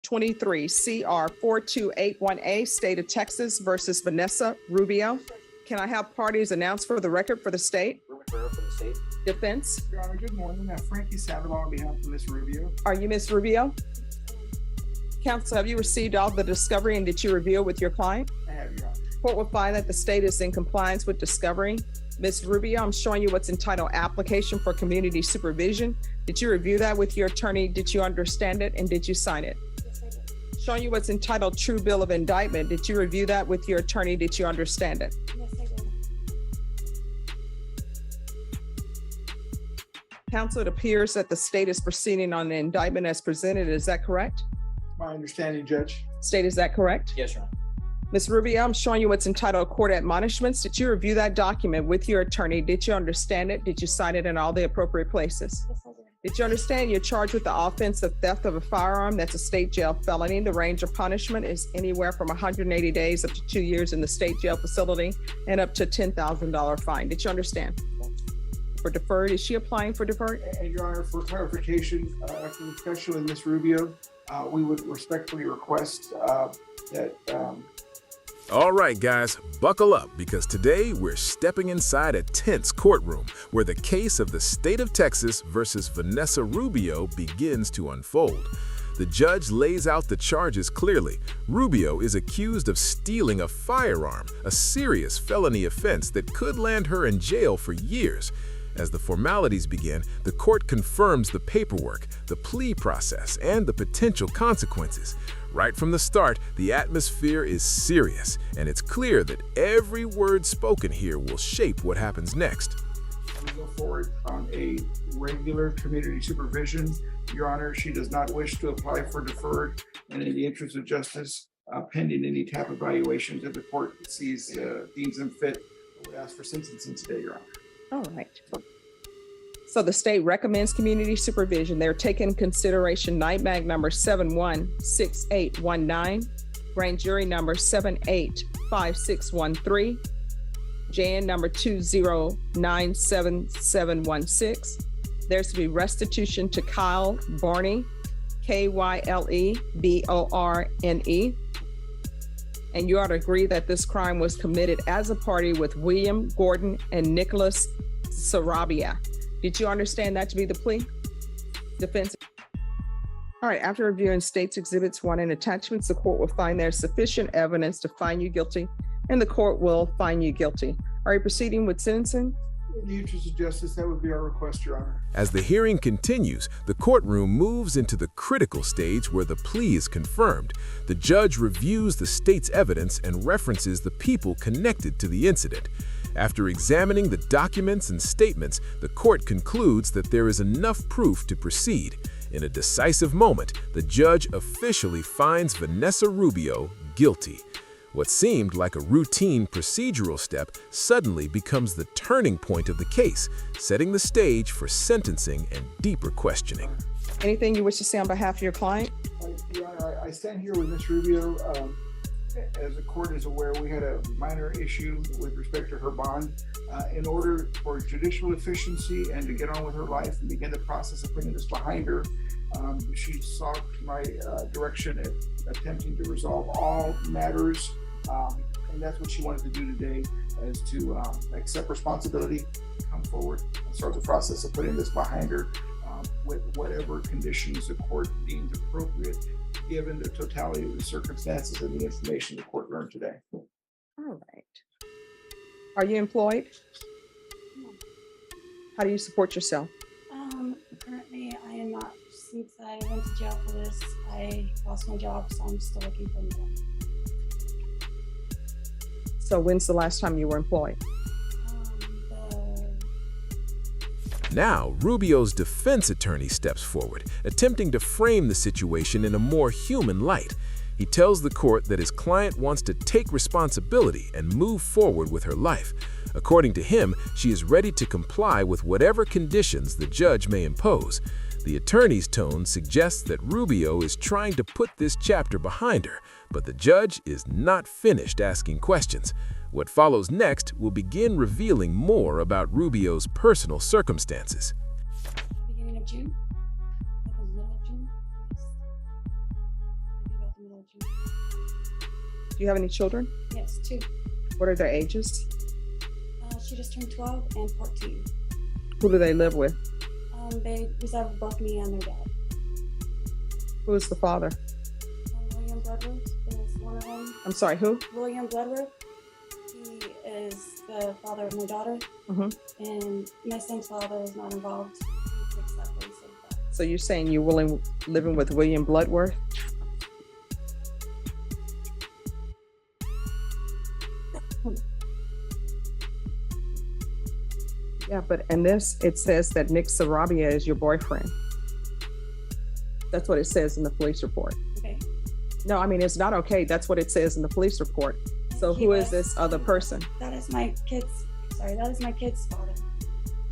23 CR 4281A, State of Texas versus Vanessa Rubio. Can I have parties announced for the record for the state? For the state. Defense. Your Honor, good morning. Frankie Savalo on behalf of Ms. Rubio. Are you Ms. Rubio? Counsel, have you received all the discovery and did you review it with your client? I have, Your Honor. Court will find that the state is in compliance with discovery. Ms. Rubio, I'm showing you what's entitled Application for Community Supervision. Did you review that with your attorney? Did you understand it and did you sign it? Yes, I did. Showing you what's entitled True Bill of Indictment. Did you review that with your attorney? Did you understand it? Yes, I did. Counsel, it appears that the state is proceeding on the indictment as presented. Is that correct? My understanding, Judge. State, is that correct? Yes, Your Honor. Ms. Rubio, I'm showing you what's entitled Court Admonishments. Did you review that document with your attorney? Did you understand it? Did you sign it in all the appropriate places? Yes, I did. Did you understand you're charged with the offense of theft of a firearm? That's a state jail felony. The range of punishment is anywhere from 180 days up to 2 years in the state jail facility and up to $10,000 fine. Did you understand? For deferred, is she applying for deferred? And Your Honor, for clarification, after the discussion with Ms. Rubio, we would respectfully request that All right, guys, buckle up because today we're stepping inside a tense courtroom where the case of the state of Texas versus Vanessa Rubio begins to unfold. The judge lays out the charges clearly. Rubio is accused of stealing a firearm, a serious felony offense that could land her in jail for years. As the formalities begin, the court confirms the paperwork, the plea process, and the potential consequences. Right from the start, the atmosphere is serious, and it's clear that every word spoken here will shape what happens next. we go forward on a regular community supervision. Your Honor, she does not wish to apply for deferred, and in the interest of justice, pending any TAP evaluations that the court deems them fit, I would ask for sentencing today, Your Honor. All right. So the state recommends community supervision. They're taking consideration night mag number 716819, grand jury number 785613, JN number 2097716. There's to be restitution to Kyle Barney, KYLEBORNE. And you ought to agree that this crime was committed as a party with William Gordon and Nicholas Sarabia. Did you understand that to be the plea? Defense. All right, after reviewing state's exhibits 1 and attachments, the court will find there's sufficient evidence to find you guilty, and the court will find you guilty. Are you proceeding with sentencing? In the interest of justice, that would be our request, Your Honor. As the hearing continues, the courtroom moves into the critical stage where the plea is confirmed. The judge reviews the state's evidence and references the people connected to the incident. After examining the documents and statements, the court concludes that there is enough proof to proceed. In a decisive moment, the judge officially finds Vanessa Rubio guilty. What seemed like a routine procedural step suddenly becomes the turning point of the case, setting the stage for sentencing and deeper questioning. Anything you wish to say on behalf of your client? Your Honor, I stand here with Ms. Rubio. As the court is aware, we had a minor issue with respect to her bond. In order for judicial efficiency and to get on with her life and begin the process of putting this behind her, she sought my direction at attempting to resolve all matters. And that's what she wanted to do today, is to accept responsibility, come forward, and start the process of putting this behind her with whatever conditions the court deems appropriate, given the totality of the circumstances and the information the court learned today. All right. Are you employed? No. How do you support yourself? Currently I am not. Since I went to jail for this, I lost my job, so I'm still looking for a job. So when's the last time you were employed? Now, Rubio's defense attorney steps forward, attempting to frame the situation in a more human light. He tells the court that his client wants to take responsibility and move forward with her life. According to him, she is ready to comply with whatever conditions the judge may impose. The attorney's tone suggests that Rubio is trying to put this chapter behind her, but the judge is not finished asking questions. What follows next will begin revealing more about Rubio's personal circumstances. Beginning of June? Like a little of June? middle of June. Do you have any children? Yes, 2. What are their ages? She just turned 12 and 14. Who do they live with? They reside with both me and their dad. Who is the father? William Bloodworth is one of them. I'm sorry, who? William Bloodworth. He is the father of my daughter. Mm-hmm. And my son's father is not involved. He takes that place of that. So you're saying you're living with William Bloodworth? Yeah, but in this, it says that Nick Sarabia is your boyfriend. That's what it says in the police report. Okay. No, I mean, it's not okay. That's what it says in the police report. So He who is was- this other person? That is my kid's father.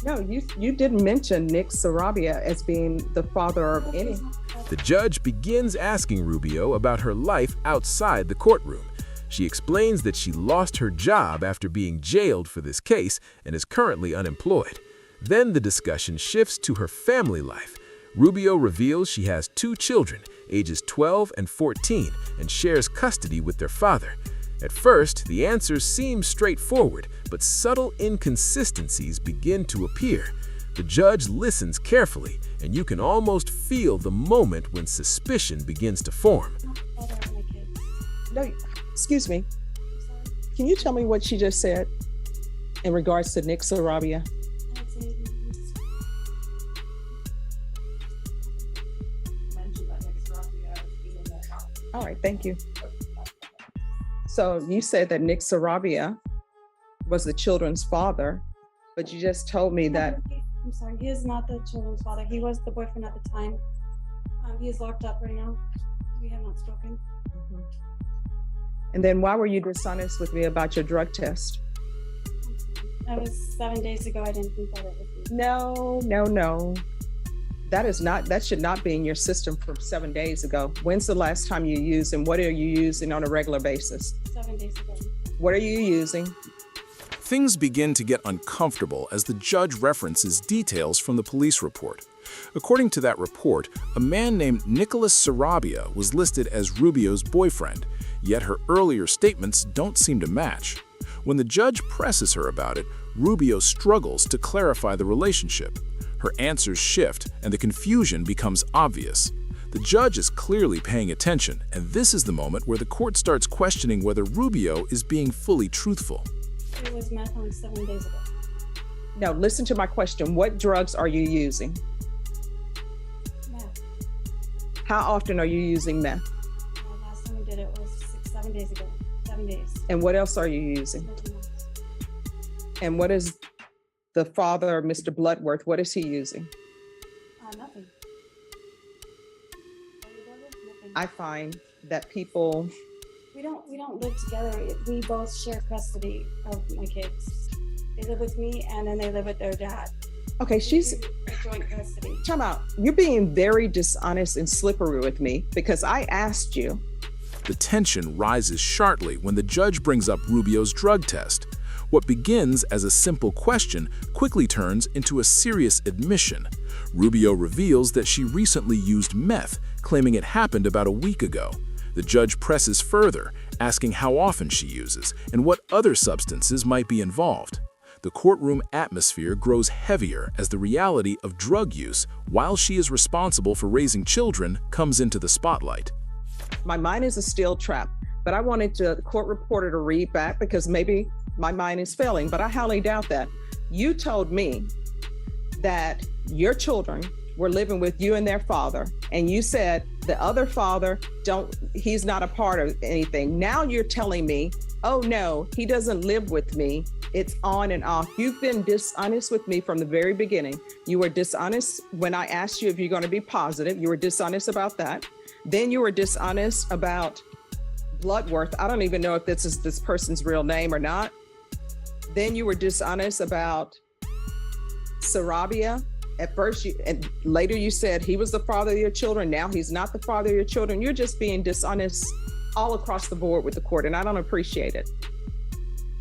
No, you didn't mention Nick Sarabia as being the father of any. He's not the father. The judge begins asking Rubio about her life outside the courtroom. She explains that she lost her job after being jailed for this case and is currently unemployed. Then the discussion shifts to her family life. Rubio reveals she has 2 children, ages 12 and 14, and shares custody with their father. At first, the answers seem straightforward, but subtle inconsistencies begin to appear. The judge listens carefully, and you can almost feel the moment when suspicion begins to form. He's not the father of my kids. No, excuse me. I'm sorry. Can you tell me what she just said in regards to Nick Sarabia? I'd say he's All right, thank you. So you said that Nick Sarabia was the children's father, but you just told me that. I'm sorry, he is not the children's father. He was the boyfriend at the time. He is locked up right now. We have not spoken. Mhm. And then why were you dishonest with me about your drug test? I'm sorry. That was 7 days ago. I didn't think that it would be. No. That should not be in your system from 7 days ago. When's the last time you used and what are you using on a regular basis? 7 days ago. What are you using? Things begin to get uncomfortable as the judge references details from the police report. According to that report, a man named Nicholas Sarabia was listed as Rubio's boyfriend, yet her earlier statements don't seem to match. When the judge presses her about it, Rubio struggles to clarify the relationship. Her answers shift, and the confusion becomes obvious. The judge is clearly paying attention, and this is the moment where the court starts questioning whether Rubio is being fully truthful. It was meth on 7 days ago. No, listen to my question. What drugs are you using? Meth. How often are you using meth? Last time we did it was 7 days ago. 7 days. And what else are you using? Nothing else. And what is the father, Mr. Bloodworth, what is he using? Nothing. Nothing. I find that people, We don't live together. We both share custody of my kids. They live with me and then they live with their dad. okay, she's, We joint custody. time out. You're being very dishonest and slippery with me because I asked you. The tension rises sharply when the judge brings up Rubio's drug test. What begins as a simple question quickly turns into a serious admission. Rubio reveals that she recently used meth, claiming it happened about a week ago. The judge presses further, asking how often she uses and what other substances might be involved. The courtroom atmosphere grows heavier as the reality of drug use, while she is responsible for raising children, comes into the spotlight. My mind is a steel trap, but I wanted the court reporter to read back because maybe my mind is failing, but I highly doubt that. You told me that your children were living with you and their father, and you said the other father, he's not a part of anything. Now you're telling me, oh no, he doesn't live with me. It's on and off. You've been dishonest with me from the very beginning. You were dishonest when I asked you if you're going to be positive. You were dishonest about that. Then you were dishonest about Bloodworth. I don't even know if this is this person's real name or not. Then you were dishonest about Sarabia. At first, and later you said he was the father of your children. Now he's not the father of your children. You're just being dishonest all across the board with the court, and I don't appreciate it.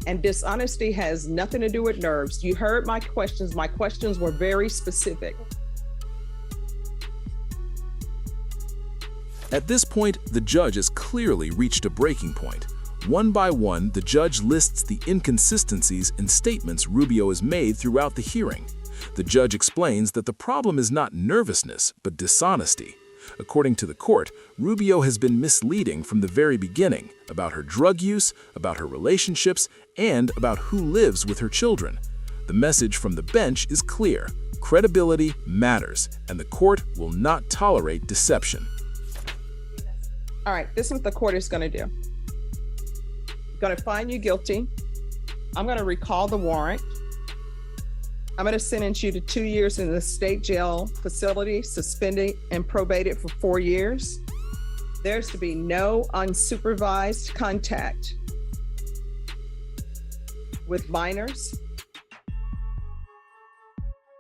And dishonesty has nothing to do with nerves. You heard my questions. My questions were very specific. At this point, the judge has clearly reached a breaking point. One by one, the judge lists the inconsistencies in statements Rubio has made throughout the hearing. The judge explains that the problem is not nervousness, but dishonesty. According to the court, Rubio has been misleading from the very beginning about her drug use, about her relationships, and about who lives with her children. The message from the bench is clear. Credibility matters, and the court will not tolerate deception. All right, this is what the court is going to do. Going to find you guilty. I'm going to recall the warrant. I'm going to sentence you to 2 years in the state jail facility, suspended and probated for 4 years. There's to be no unsupervised contact with minors.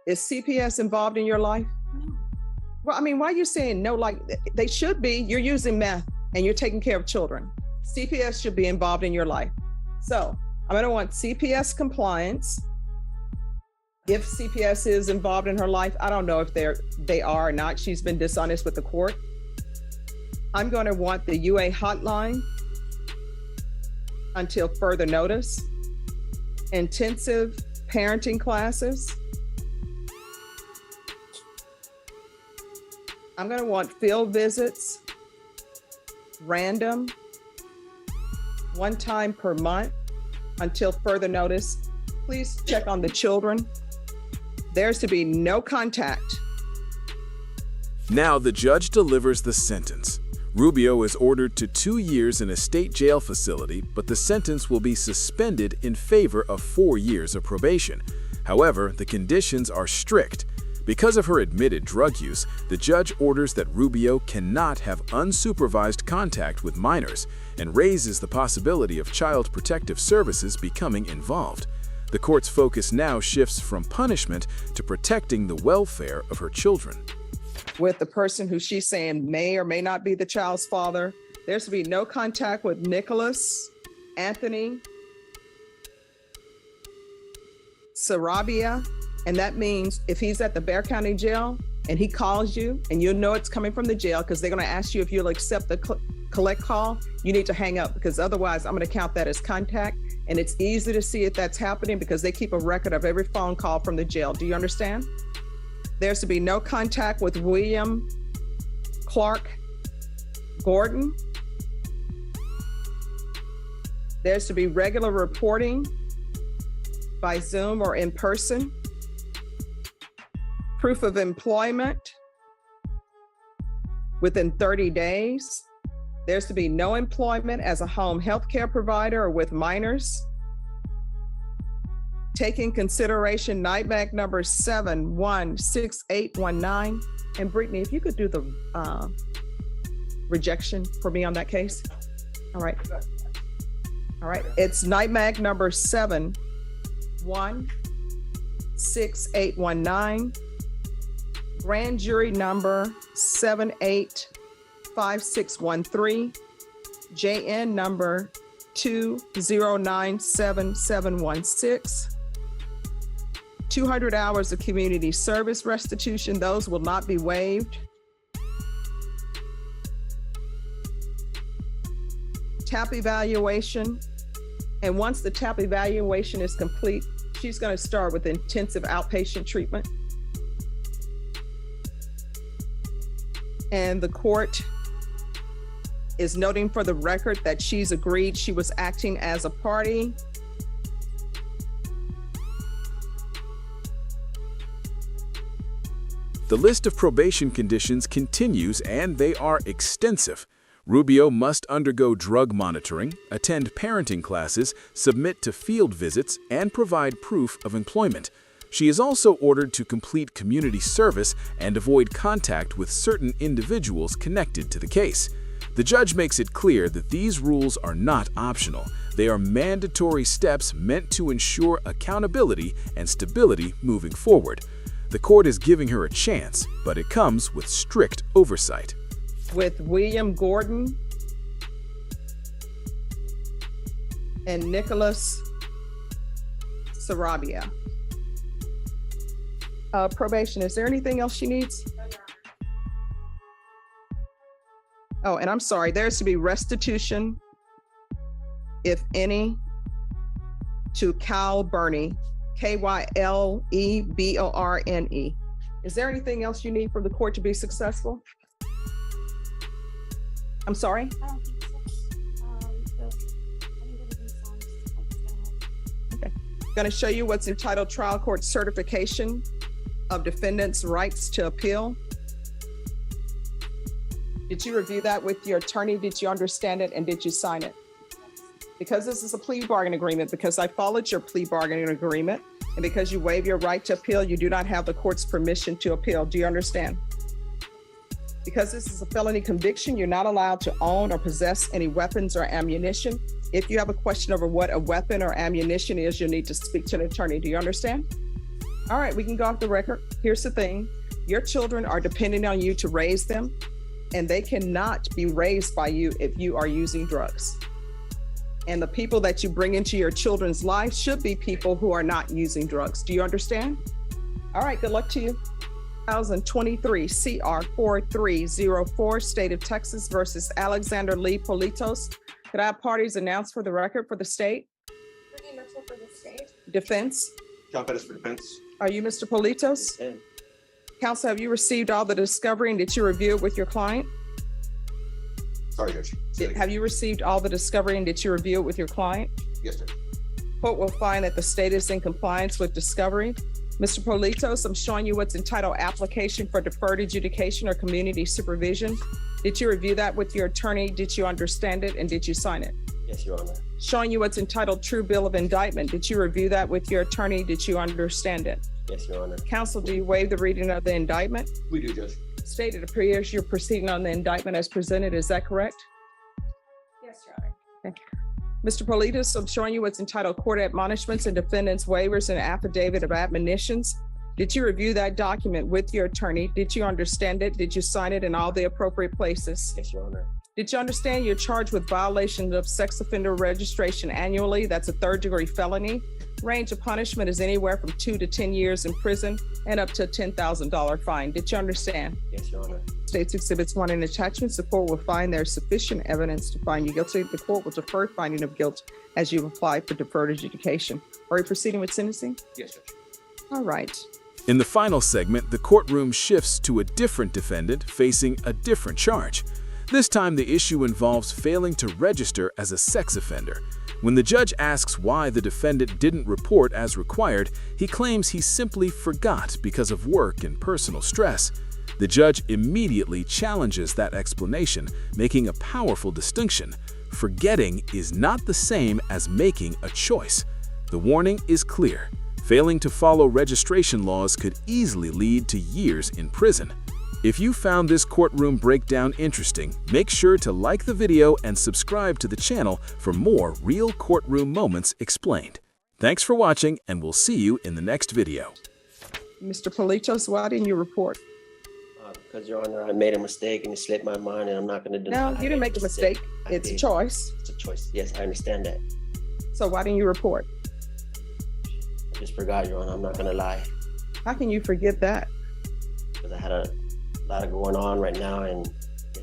Is CPS involved in your life? No. Well, I mean, why are you saying no? Like, they should be. You're using meth and you're taking care of children. CPS should be involved in your life. So I'm going to want CPS compliance. If CPS is involved in her life, I don't know if they are or not. She's been dishonest with the court. I'm going to want the UA hotline until further notice. Intensive parenting classes. I'm going to want field visits, random, one time per month until further notice. Please check on the children. There's to be no contact. Now the judge delivers the sentence. Rubio is ordered to 2 years in a state jail facility, but the sentence will be suspended in favor of 4 years of probation. However, the conditions are strict. Because of her admitted drug use, the judge orders that Rubio cannot have unsupervised contact with minors and raises the possibility of Child Protective Services becoming involved. The court's focus now shifts from punishment to protecting the welfare of her children. With the person who she's saying may or may not be the child's father, there's to be no contact with Nicholas, Anthony, Sarabia. And that means if he's at the Bexar County Jail and he calls you and you'll know it's coming from the jail because they're going to ask you if you'll accept the collect call, you need to hang up because otherwise I'm going to count that as contact. And it's easy to see if that's happening because they keep a record of every phone call from the jail. Do you understand? There's to be no contact with William Clark Gordon. There's to be regular reporting by Zoom or in person. Proof of employment within 30 days. There's to be no employment as a home health care provider or with minors. Taking consideration NIMAC number 716819. And Brittany, if you could do the rejection for me on that case. All right. All right. It's NIMAC number 716819. Grand jury number 785613, JN number 2097716. 200 hours of community service restitution, those will not be waived. TAP evaluation, and once the TAP evaluation is complete, she's going to start with intensive outpatient treatment. And the court is noting for the record that she's agreed she was acting as a party. The list of probation conditions continues, and they are extensive. Rubio must undergo drug monitoring, attend parenting classes, submit to field visits, and provide proof of employment. She is also ordered to complete community service and avoid contact with certain individuals connected to the case. The judge makes it clear that these rules are not optional. They are mandatory steps meant to ensure accountability and stability moving forward. The court is giving her a chance, but it comes with strict oversight. With William Gordon and Nicholas Sarabia. Probation, is there anything else she needs? Oh, and I'm sorry, there's to be restitution, if any, to Kyle Burney, Kyle Is there anything else you need from the court to be successful? I'm sorry? I don't think so. I think everything's fine. I'm just gonna help. Okay. Going to show you what's entitled Trial Court Certification of Defendant's Rights to Appeal. Did you review that with your attorney? Did you understand it and did you sign it? Because this is a plea bargain agreement, because I followed your plea bargaining agreement, and because you waive your right to appeal, you do not have the court's permission to appeal. Do you understand? Because this is a felony conviction, you're not allowed to own or possess any weapons or ammunition. If you have a question over what a weapon or ammunition is, you'll need to speak to an attorney. Do you understand? All right, we can go off the record. Here's the thing. Your children are depending on you to raise them, and they cannot be raised by you if you are using drugs. And the people that you bring into your children's life should be people who are not using drugs. Do you understand? All right, good luck to you. 2023 CR 4304, State of Texas versus Alexander Lee Politos. Could I have parties announced for the record for the state? Brittany Mitchell for the state. Defense? John Pettis for defense. Are you Mr. Politos? And Counsel, have you received all the discovery and did you review it with your client? sorry, Judge. Have you received all the discovery and did you review it with your client? Yes, Judge. Court will find that the state is in compliance with discovery. Mr. Politos, I'm showing you what's entitled Application for Deferred Adjudication or Community Supervision. Did you review that with your attorney? Did you understand it and did you sign it? Yes, Your Honor. Showing you what's entitled True Bill of Indictment. Did you review that with your attorney? Did you understand it? Yes, Your Honor. Counsel, do you waive the reading of the indictment? We do, Judge. State, it appears you're proceeding on the indictment as presented. Is that correct? Yes, Your Honor. Mr. Politos, I'm showing you what's entitled Court Admonishments and Defendants Waivers and Affidavit of Admonitions. Did you review that document with your attorney? Did you understand it? Did you sign it in all the appropriate places? Yes, Your Honor. Did you understand you're charged with violation of sex offender registration annually? That's a third-degree felony. Range of punishment is anywhere from 2 to 10 years in prison and up to a $10,000 fine. Did you understand? Yes, Your Honor. States Exhibits 1 and attachments, the court will find there's sufficient evidence to find you guilty. The court will defer finding of guilt as you've applied for deferred adjudication. Are you proceeding with sentencing? Yes, Judge. All right. In the final segment, the courtroom shifts to a different defendant facing a different charge. This time, the issue involves failing to register as a sex offender. When the judge asks why the defendant didn't report as required, he claims he simply forgot because of work and personal stress. The judge immediately challenges that explanation, making a powerful distinction. Forgetting is not the same as making a choice. The warning is clear. Failing to follow registration laws could easily lead to years in prison. If you found this courtroom breakdown interesting, make sure to like the video and subscribe to the channel for more real courtroom moments explained. Thanks for watching, and we'll see you in the next video. Mr. Politos, why didn't you report? Because, Your Honor, I made a mistake and it slipped my mind, and I'm not going to deny. No, you didn't make a mistake. It's a choice. It's a choice. Yes, I understand that. So why didn't you report? I just forgot, Your Honor. I'm not going to lie. How can you forget that? Because I had a lot of going on right now, and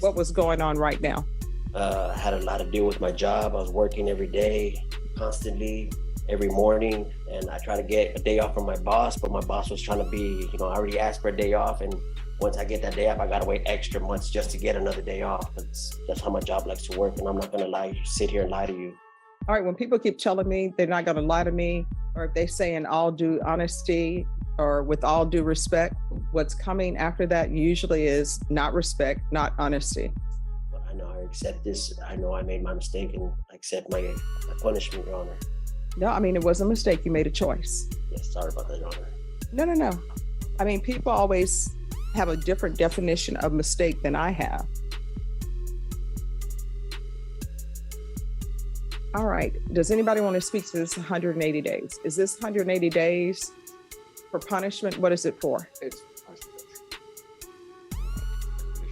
What was going on right now? I had a lot to do with my job. I was working every day, constantly, every morning, and I tried to get a day off from my boss, but my boss was trying to be, I already asked for a day off, and once I get that day off, I gotta wait extra months just to get another day off. That's how my job likes to work, and I'm not gonna lie, sit here and lie to you. All right, when people keep telling me they're not going to lie to me, or if they say in all due honesty or with all due respect, what's coming after that usually is not respect, not honesty. But I know I accept this. I know I made my mistake and I accept my punishment, Your Honor. No, I mean, it was a mistake. You made a choice. Yes, sorry about that, Your Honor. No. I mean, people always have a different definition of mistake than I have. All right. Does anybody want to speak to this 180 days? Is this 180 days for punishment? What is it for? It's punishment,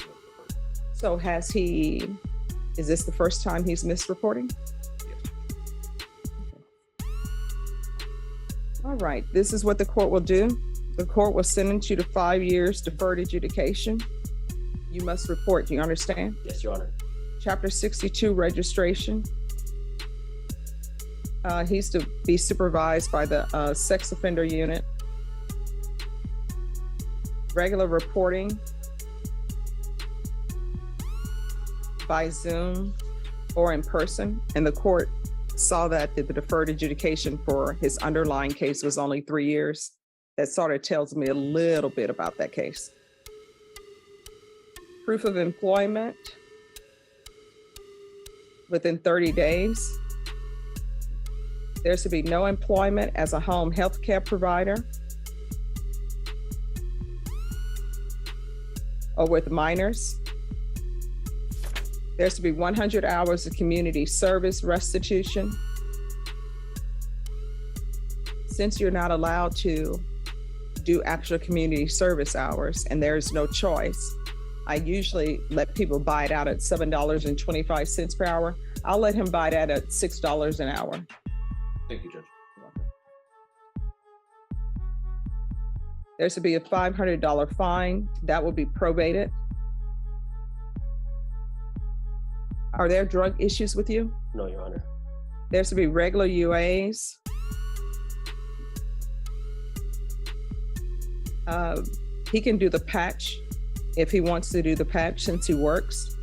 Judge. So is this the first time he's missed reporting? Yes. All right. This is what the court will do. The court will sentence you to 5 years deferred adjudication. You must report. Do you understand? Yes, Your Honor. Chapter 62 registration. He's to be supervised by the sex offender unit. Regular reporting by Zoom or in person, and the court saw that the deferred adjudication for his underlying case was only 3 years. That sort of tells me a little bit about that case. Proof of employment within 30 days. There's to be no employment as a home health care provider or with minors. There's to be 100 hours of community service restitution. Since you're not allowed to do actual community service hours and there's no choice, I usually let people buy it out at $7.25 per hour. I'll let him buy that at $6 an hour. Thank you, Judge. There's to be a $500 fine. That will be probated. Are there drug issues with you? No, Your Honor. There's to be regular UAs. He can do the patch if he wants to do the patch since he works.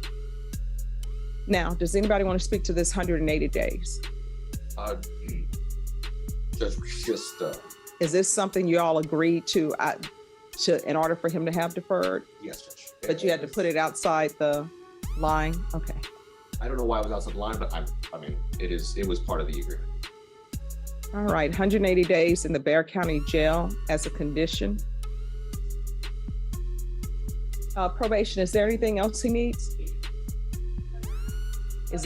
Now, does anybody want to speak to this 180 days? Judge, just, Is this something you all agreed to in order for him to have deferred? yes, Judge. But you had to put it outside the line? Okay. I don't know why it was outside the line, but I mean, it was part of the agreement. All right, 180 days in the Bexar County Jail as a condition. Probation, is there anything else he needs? Is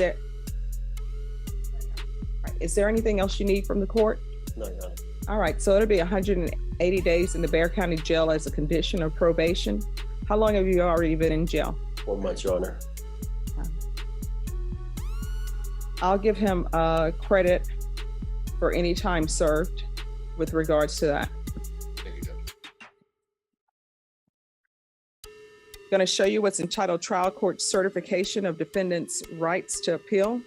there anything else you need from the court? No, Your Honor. All right, so it'll be 180 days in the Bexar County Jail as a condition of probation. How long have you already been in jail? 4 months, Your Honor. I'll give him credit for any time served with regards to that. Thank you, Judge. Going to show you what's entitled Trial Court Certification of Defendant's Rights to Appeal.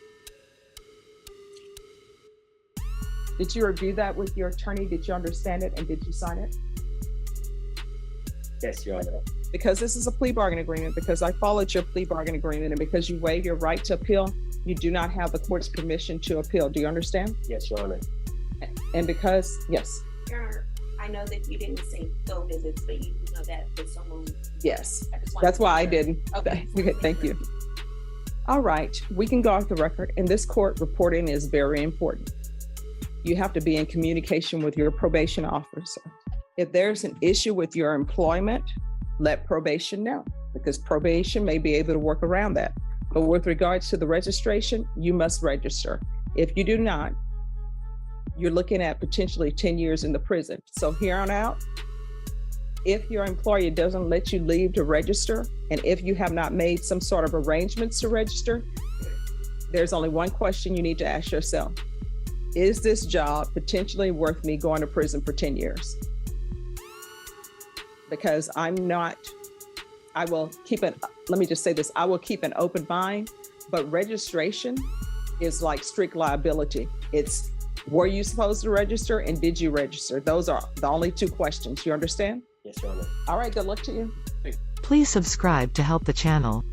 Did you review that with your attorney? Did you understand it and did you sign it? Yes, Your Honor. Because this is a plea bargain agreement, because I followed your plea bargain agreement, and because you waive your right to appeal, you do not have the court's permission to appeal. Do you understand? Yes, Your Honor. And because, yes, Your Honor, I know that you didn't say field visits, but you know that with someone. yes. I just wanted That's to why I make sure. didn't. Okay. Okay, thank you. All right, we can go off the record. In this court, reporting is very important. You have to be in communication with your probation officer. If there's an issue with your employment, let probation know, because probation may be able to work around that. But with regards to the registration, you must register. If you do not, you're looking at potentially 10 years in the prison. So here on out, if your employer doesn't let you leave to register, and if you have not made some sort of arrangements to register, there's only one question you need to ask yourself. Is this job potentially worth me going to prison for 10 years? Because I will keep it, let me just say this, I will keep an open mind, but registration is like strict liability. It's, were you supposed to register and did you register? Those are the only two questions. You understand? Yes, Your Honor. All right, good luck to you. Please subscribe to help the channel.